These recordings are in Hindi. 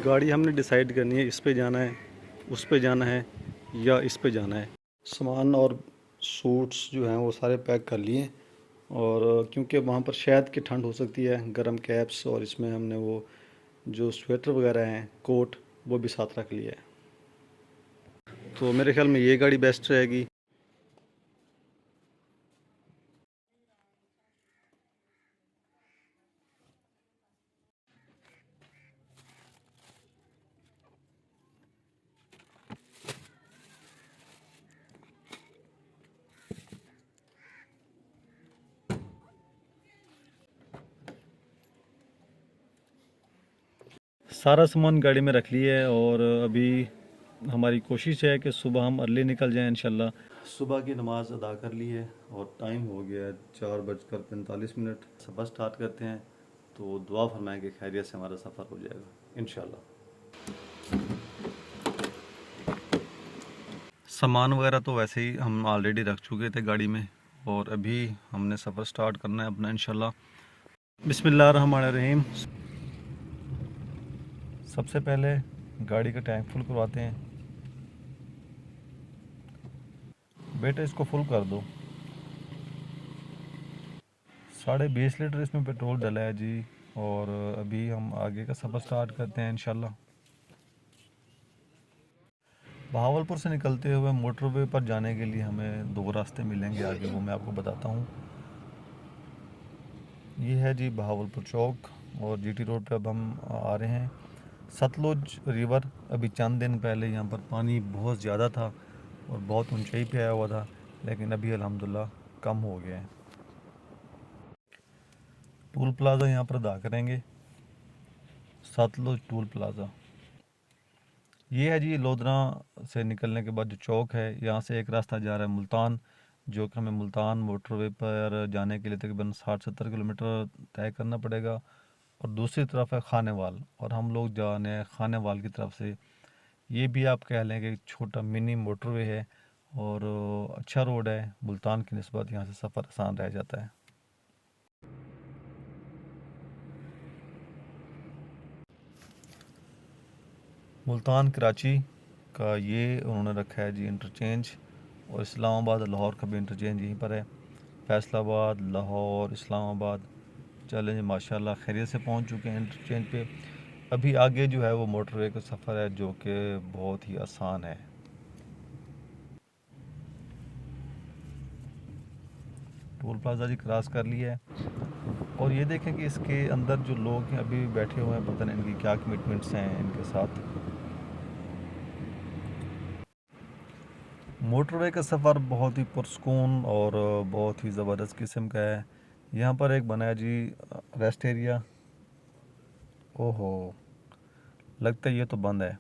गाड़ी हमने डिसाइड करनी है, इस पे जाना है, उस पे जाना है या इस पे जाना है। सामान और सूट्स जो हैं वो सारे पैक कर लिए। और क्योंकि वहाँ पर शायद कि ठंड हो सकती है, गर्म कैप्स और इसमें हमने वो जो स्वेटर वगैरह हैं, कोट, वो भी साथ रख लिया है। तो मेरे ख्याल में ये गाड़ी बेस्ट रहेगी। सारा सामान गाड़ी में रख लिया है और अभी हमारी कोशिश है कि सुबह हम अर्ली निकल जाएं इंशाल्लाह। सुबह की नमाज़ अदा कर ली है और टाइम हो गया है 4:45। सफ़र स्टार्ट करते हैं, तो दुआ फरमाएं कि खैरियत से हमारा सफ़र हो जाएगा इंशाल्लाह। सामान वगैरह तो वैसे ही हम ऑलरेडी रख चुके थे गाड़ी में और अभी हमने सफ़र स्टार्ट करना है अपना इंशाल्लाह। बिस्मिल्लाहिर्रहमानिर्रहीम। सबसे पहले गाड़ी का टैंक फुल करवाते हैं। बेटा इसको फुल कर दो। 20.5 लीटर इसमें पेट्रोल डला है जी। और अभी हम आगे का सफ़र स्टार्ट करते हैं इंशाल्लाह। बहावलपुर से निकलते हुए मोटरवे पर जाने के लिए हमें दो रास्ते मिलेंगे आगे, वो मैं आपको बताता हूँ। ये है जी बहावलपुर चौक और जीटी रोड पे अब हम आ रहे हैं। सतलुज रिवर, अभी चंद दिन पहले यहाँ पर पानी बहुत ज़्यादा था और बहुत ऊंचाई पे आया हुआ था, लेकिन अभी अल्हम्दुलिल्लाह कम हो गया है। टूल प्लाज़ा यहाँ पर अदा करेंगे, सतलुज टूल प्लाज़ा। ये है जी लोधरा से निकलने के बाद जो चौक है, यहाँ से एक रास्ता जा रहा है मुल्तान, जो कि हमें मुल्तान मोटरवे पर जाने के लिए तकरीबन 60-70 किलोमीटर तय करना पड़ेगा। और दूसरी तरफ है खानेवाल और हम लोग जा रहे हैं खानेवाल की तरफ से। ये भी आप कह लें कि छोटा मिनी मोटरवे है और अच्छा रोड है मुल्तान की निस्बत, यहाँ से सफ़र आसान रह जाता है। मुल्तान कराची का ये उन्होंने रखा है जी इंटरचेंज, और इस्लामाबाद लाहौर का भी इंटरचेंज यहीं पर है। फैसलाबाद, लाहौर, इस्लामाबाद, चलें जी माशाल्लाह खैरियत से पहुंच चुके हैं इंटरचेंज पे। अभी आगे जो है वो मोटरवे का सफ़र है जो कि बहुत ही आसान है। टोल प्लाजा जी क्रॉस कर लिया है और ये देखें कि इसके अंदर जो लोग हैं अभी भी बैठे हुए हैं, पता नहीं इनकी क्या कमिटमेंट्स हैं इनके साथ। मोटरवे का सफ़र बहुत ही पुरसकून और बहुत ही ज़बरदस्त किस्म का है। यहाँ पर एक बना है जी रेस्ट एरिया। ओहो, लगता है ये तो बंद है।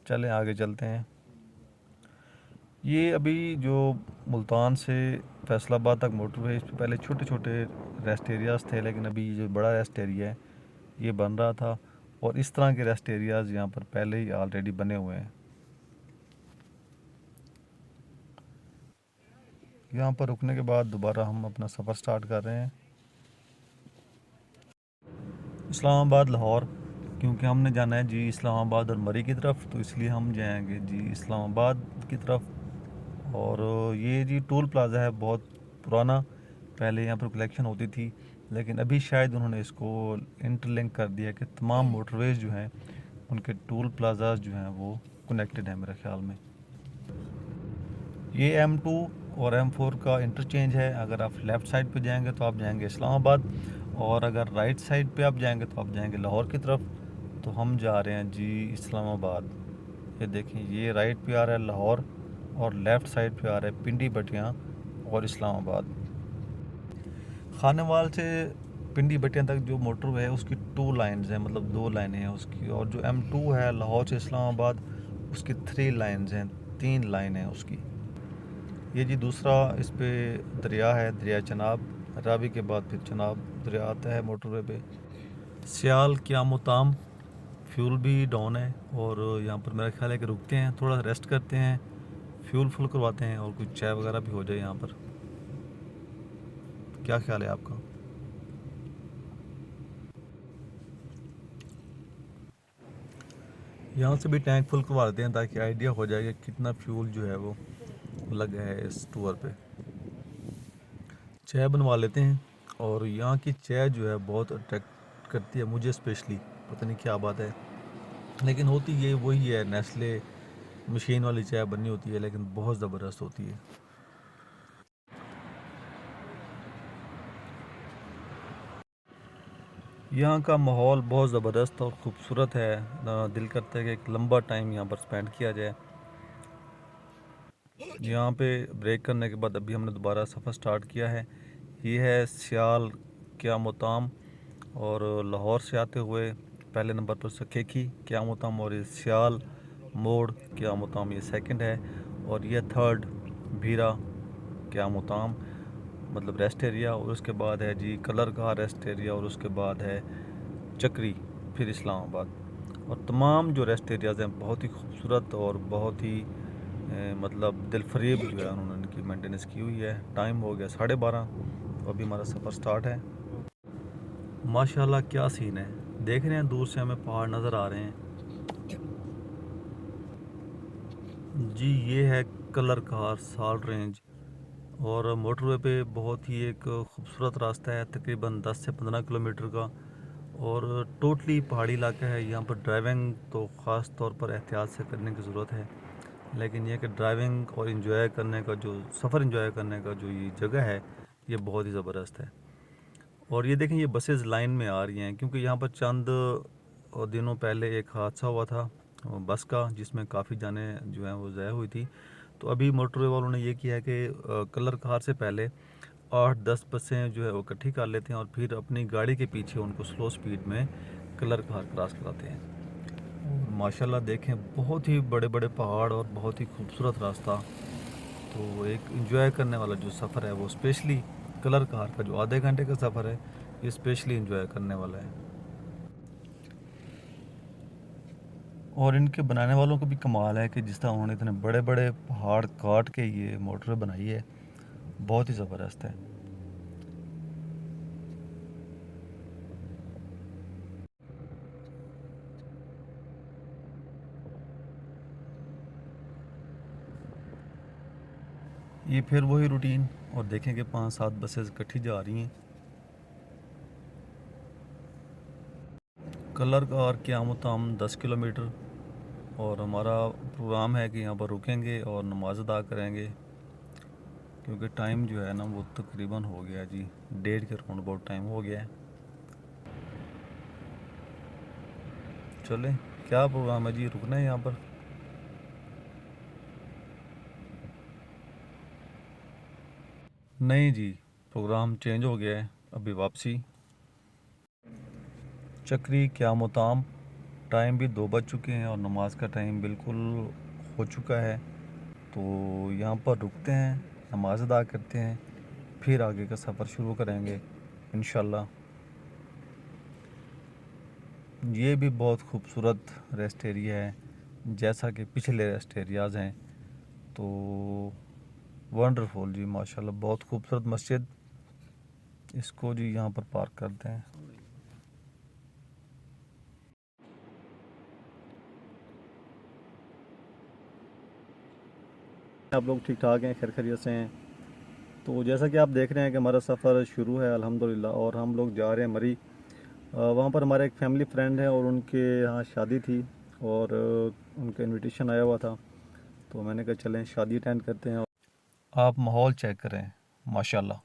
चलें आगे चलते हैं। ये अभी जो मुल्तान से फैसलाबाद तक मोटरवे, इस पे पहले छोटे छोटे रेस्ट एरियाज़ थे, लेकिन अभी जो बड़ा रेस्ट एरिया है ये बन रहा था। और इस तरह के रेस्ट एरियाज़ यहाँ पर पहले ही ऑलरेडी बने हुए हैं। यहाँ पर रुकने के बाद दोबारा हम अपना सफ़र स्टार्ट कर रहे हैं। इस्लामाबाद लाहौर, क्योंकि हमने जाना है जी इस्लामाबाद और मरी की तरफ, तो इसलिए हम जाएंगे जी इस्लामाबाद की तरफ। और ये जी टोल प्लाज़ा है बहुत पुराना, पहले यहाँ पर कलेक्शन होती थी, लेकिन अभी शायद उन्होंने इसको इंटरलिंक कर दिया कि तमाम मोटरवेज़ जो हैं उनके टोल प्लाज़ाज जो हैं वो कनेक्टेड हैं मेरे ख्याल में। ये M2 और M4 का इंटरचेंज है। अगर आप लेफ़्ट साइड पे जाएंगे तो आप जाएंगे इस्लामाबाद, और अगर राइट साइड पे आप जाएंगे तो आप जाएंगे लाहौर की तरफ। तो हम जा रहे हैं जी इस्लामाबाद। ये देखें, ये राइट पे आ रहा है लाहौर और लेफ़्ट साइड पे आ रहा है पिंडी बटियाँ और इस्लामाबाद। खानेवाल से पिंडी बटियाँ तक जो मोटरवे है उसकी 2 लाइन्स हैं, मतलब 2 लाइनें हैं उसकी। और जो M2 है लाहौर से इस्लामाबाद, उसकी 3 लाइन्स हैं, 3 लाइन है उसकी। ये जी दूसरा इस पे दरिया है, दरिया चनाब। रावी के बाद फिर चनाब दरिया आता है मोटरवे पे। सियाल क्यामुताम, फ्यूल भी डाउन है और यहाँ पर मेरा ख्याल है कि रुकते हैं, थोड़ा रेस्ट करते हैं, फ्यूल फुल करवाते हैं और कुछ चाय वगैरह भी हो जाए यहाँ पर। क्या ख्याल है आपका? यहाँ से भी टैंक फुल करवा लेते हैं ताकि आइडिया हो जाए कि कितना फ्यूल जो है वो लगा है इस टूर पे। चाय बनवा लेते हैं। और यहाँ की चाय जो है बहुत अट्रैक्ट करती है मुझे स्पेशली, पता नहीं क्या बात है, लेकिन होती ये वही है, नेस्ले मशीन वाली चाय बननी होती है, लेकिन बहुत ज़बरदस्त होती है। यहाँ का माहौल बहुत ज़बरदस्त और ख़ूबसूरत है। दिल करता है कि एक लंबा टाइम यहाँ पर स्पेंड किया जाए। यहाँ पे ब्रेक करने के बाद अभी हमने दोबारा सफ़र स्टार्ट किया है। ये है सियाल क़यामुत्ताम, और लाहौर से आते हुए पहले नंबर पर सखेकी क़यामुत्ताम, और ये सियाल मोड़ क़यामुत्ताम ये सेकंड है, और ये थर्ड भीरा क़यामुत्ताम मतलब रेस्ट एरिया। और उसके बाद है जी कलरगाह रेस्ट एरिया, और उसके बाद है चक्री, फिर इस्लामाबाद। और तमाम जो रेस्ट एरियाज़ हैं बहुत ही खूबसूरत और बहुत ही मतलब दिलफरेब जो है उन्होंने इनकी मेंटेनेंस की हुई है। टाइम हो गया 12:30, तो अभी हमारा सफ़र स्टार्ट है। माशाल्लाह क्या सीन है, देख रहे हैं दूर से हमें पहाड़ नज़र आ रहे हैं जी। ये है कलरगाह साल्ट रेंज, और मोटरवे पे बहुत ही एक खूबसूरत रास्ता है, तकरीबन 10 से 15 किलोमीटर का, और टोटली पहाड़ी इलाका है। यहाँ पर ड्राइविंग तो ख़ास तौर पर एहतियात से करने की ज़रूरत है, लेकिन यह कि ड्राइविंग और इन्जॉय करने का जो सफ़र इन्जॉय करने का जो ये जगह है ये बहुत ही ज़बरदस्त है। और ये देखें, ये बसेस लाइन में आ रही हैं, क्योंकि यहाँ पर चंद दिनों पहले एक हादसा हुआ था बस का, जिसमें काफ़ी जाने जो हैं वो ज़ाया हुई थी। तो अभी मोटरवे वालों ने ये किया है कि कलरगाह से पहले 8-10 बसें जो है वो इकट्ठी कर लेते हैं, और फिर अपनी गाड़ी के पीछे उनको स्लो स्पीड में कलरगाह क्रॉस कराते हैं। और माशाल्लाह देखें, बहुत ही बड़े बड़े पहाड़ और बहुत ही खूबसूरत रास्ता। तो एक इंजॉय करने वाला जो सफ़र है वो स्पेशली कलरगाह का जो आधे घंटे का सफ़र है ये स्पेशली इंजॉय करने वाला है। और इनके बनाने वालों को भी कमाल है कि जिस तरह उन्होंने इतने बड़े बड़े पहाड़ काट के ये मोटर बनाई है, बहुत ही ज़बरदस्त है। ये फिर वही रूटीन, और देखें कि 5-7 बसेस इकट्ठी जा रही हैं। कलरगाह और क़यामुत्ताम 10 किलोमीटर, और हमारा प्रोग्राम है कि यहाँ पर रुकेंगे और नमाज अदा करेंगे, क्योंकि टाइम जो है ना वो तकरीबन हो गया जी, 1:30 के राउंड अबाउट टाइम हो गया है। चलें, क्या प्रोग्राम है जी, रुकना है यहाँ पर? नहीं जी, प्रोग्राम चेंज हो गया है, अभी वापसी चक्री क़यामुत्ताम। टाइम भी 2 बज चुके हैं और नमाज का टाइम बिल्कुल हो चुका है। तो यहाँ पर रुकते हैं, नमाज अदा करते हैं, फिर आगे का सफ़र शुरू करेंगे इंशाल्लाह। ये भी बहुत खूबसूरत रेस्ट एरिया है, जैसा कि पिछले रेस्ट एरियाज़ हैं। तो वंडरफुल जी, माशाल्लाह बहुत खूबसूरत मस्जिद। इसको जी यहाँ पर पार्क करते हैं। आप लोग ठीक ठाक हैं, खैर खैरियत से हैं? तो जैसा कि आप देख रहे हैं कि हमारा सफ़र शुरू है अल्हम्दुलिल्लाह, और हम लोग जा रहे हैं मरी। वहाँ पर हमारा एक फैमिली फ्रेंड है और उनके यहाँ शादी थी, और उनका इनविटेशन आया हुआ था, तो मैंने कहा चलें शादी अटेंड करते हैं। आप माहौल चेक करें, माशाल्लाह।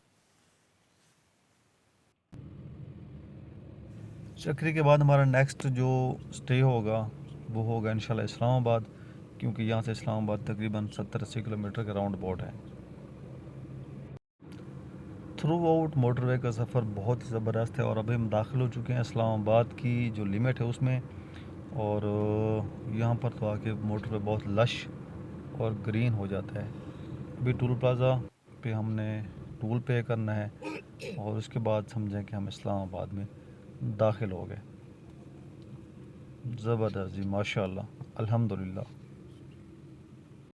चक्री के बाद हमारा नेक्स्ट जो स्टे होगा वो होगा इंशाल्लाह इस्लामाबाद, क्योंकि यहाँ से इस्लामाबाद तकरीबन 70-80 किलोमीटर का राउंड अबाउट है। थ्रू आउट मोटरवे का सफ़र बहुत ही ज़बरदस्त है, और अभी हम दाखिल हो चुके हैं इस्लामाबाद की जो लिमिट है उसमें। और यहाँ पर तो आके मोटरवे बहुत लश और ग्रीन हो जाता है। अभी टोल प्लाज़ा पे हमने टोल पे करना है, और उसके बाद समझें कि हम इस्लामाबाद में दाखिल हो गए। ज़बरदस्त जी, माशाल्लाह, अल्हम्दुलिल्लाह।